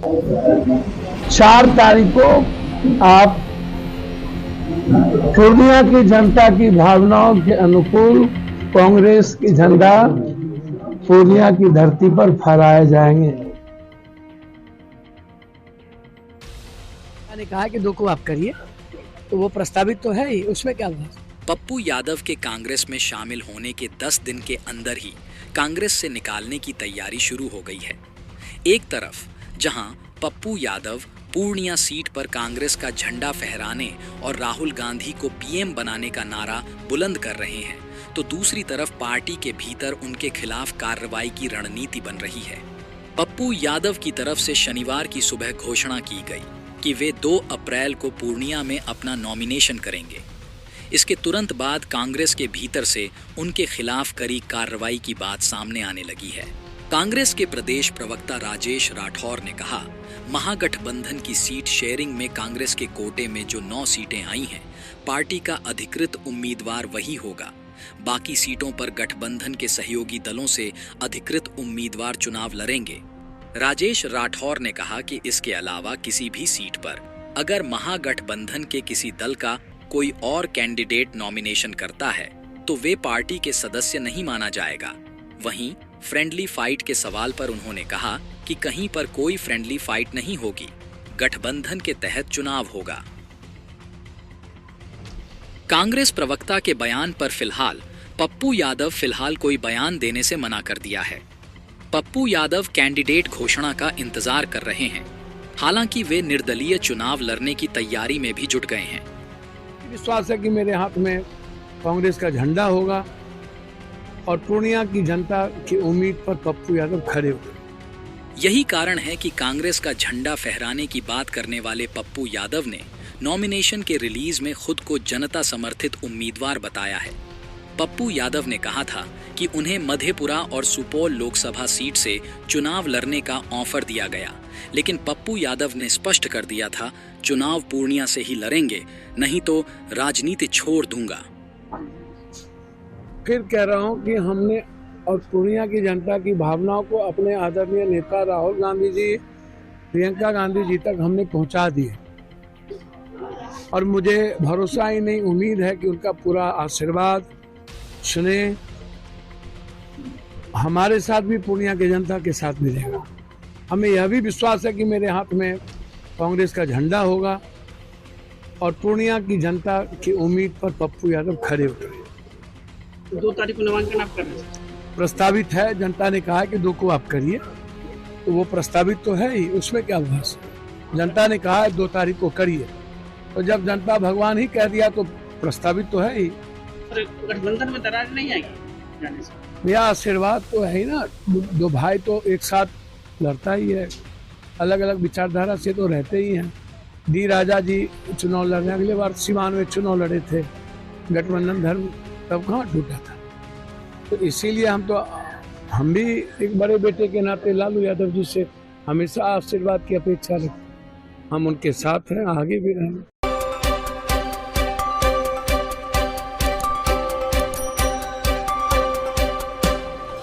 4 तारीख को आप पूर्णिया की जनता की भावनाओं के अनुकूल कांग्रेस की झंडा पूर्णिया की धरती पर फहराए जाएंगे। ने कहा कि 2 को आप करिए, तो वो प्रस्तावित तो है ही, उसमें क्या बात। पप्पू यादव के कांग्रेस में शामिल होने के 10 दिन के अंदर ही कांग्रेस से निकालने की तैयारी शुरू हो गई है। एक तरफ जहां पप्पू यादव पूर्णिया सीट पर कांग्रेस का झंडा फहराने और राहुल गांधी को पीएम बनाने का नारा बुलंद कर रहे हैं, तो दूसरी तरफ पार्टी के भीतर उनके खिलाफ कार्रवाई की रणनीति बन रही है। पप्पू यादव की तरफ से शनिवार की सुबह घोषणा की गई कि वे 2 अप्रैल को पूर्णिया में अपना नॉमिनेशन करेंगे। इसके तुरंत बाद कांग्रेस के भीतर से उनके खिलाफ करी कार्रवाई की बात सामने आने लगी है। कांग्रेस के प्रदेश प्रवक्ता राजेश राठौर ने कहा, महागठबंधन की सीट शेयरिंग में कांग्रेस के कोटे में जो 9 सीटें आई हैं, पार्टी का अधिकृत उम्मीदवार वही होगा। बाकी सीटों पर गठबंधन के सहयोगी दलों से अधिकृत उम्मीदवार चुनाव लड़ेंगे। राजेश राठौर ने कहा कि इसके अलावा किसी भी सीट पर अगर महागठबंधन के किसी दल का कोई और कैंडिडेट नॉमिनेशन करता है तो वे पार्टी के सदस्य नहीं माना जाएगा। वहीं फ्रेंडली फाइट के सवाल पर उन्होंने कहा कि कहीं पर कोई फ्रेंडली फाइट नहीं होगी, गठबंधन के तहत चुनाव होगा। कांग्रेस प्रवक्ता के बयान पर फिलहाल पप्पू यादव कोई बयान देने से मना कर दिया है। पप्पू यादव कैंडिडेट घोषणा का इंतजार कर रहे हैं। हालांकि वे निर्दलीय चुनाव लड़ने की तैयारी में भी जुट गए हैं। विश्वास है कि मेरे हाथ में कांग्रेस का झंडा होगा और पूर्णिया की जनता की उम्मीद पर पप्पू यादव खड़े हुए। यही कारण है कि कांग्रेस का झंडा फहराने की बात करने वाले पप्पू यादव ने नॉमिनेशन के रिलीज में खुद को जनता समर्थित उम्मीदवार बताया है। पप्पू यादव ने कहा था कि उन्हें मधेपुरा और सुपौल लोकसभा सीट से चुनाव लड़ने का ऑफर दिया गया, लेकिन पप्पू यादव ने स्पष्ट कर दिया था, चुनाव पूर्णिया से ही लड़ेंगे, नहीं तो राजनीति छोड़ दूंगा। फिर कह रहा हूं कि हमने और पूर्णिया की जनता की भावनाओं को अपने आदरणीय नेता राहुल गांधी जी, प्रियंका गांधी जी तक हमने पहुंचा दिए और मुझे भरोसा ही नहीं, उम्मीद है कि उनका पूरा आशीर्वाद स्नेह हमारे साथ भी पूर्णिया की जनता के साथ मिलेगा। हमें यह भी विश्वास है कि मेरे हाथ में कांग्रेस का झंडा होगा और पूर्णिया की जनता की उम्मीद पर पप्पू यादव खड़े उतरे। 2 तारीख को नामांकन आप कर रहे हैं, प्रस्तावित है। जनता ने कहा कि 2 को आप करिए, तो वो प्रस्तावित तो है ही, उसमें क्या बहस। जनता ने कहा है 2 तारीख को करिए, तो जब जनता भगवान ही कह दिया तो प्रस्तावित तो है ही। गठबंधन में दरार नहीं आएगी जाने से। मेरा आशीर्वाद तो है ही ना। 2 भाई तो एक साथ लड़ता ही है, अलग अलग विचारधारा से तो रहते ही हैं। डी राजा जी चुनाव लड़ने, अगले बार सीवान में चुनाव लड़े थे, गठबंधन धर्म तब कहाँ टूटा था। तो इसीलिए हम भी एक बड़े बेटे के नाते लालू यादव जी से हमेशा आशीर्वाद की अपेक्षा रखते। हम उनके साथ हैं, आगे भी रहेंगे।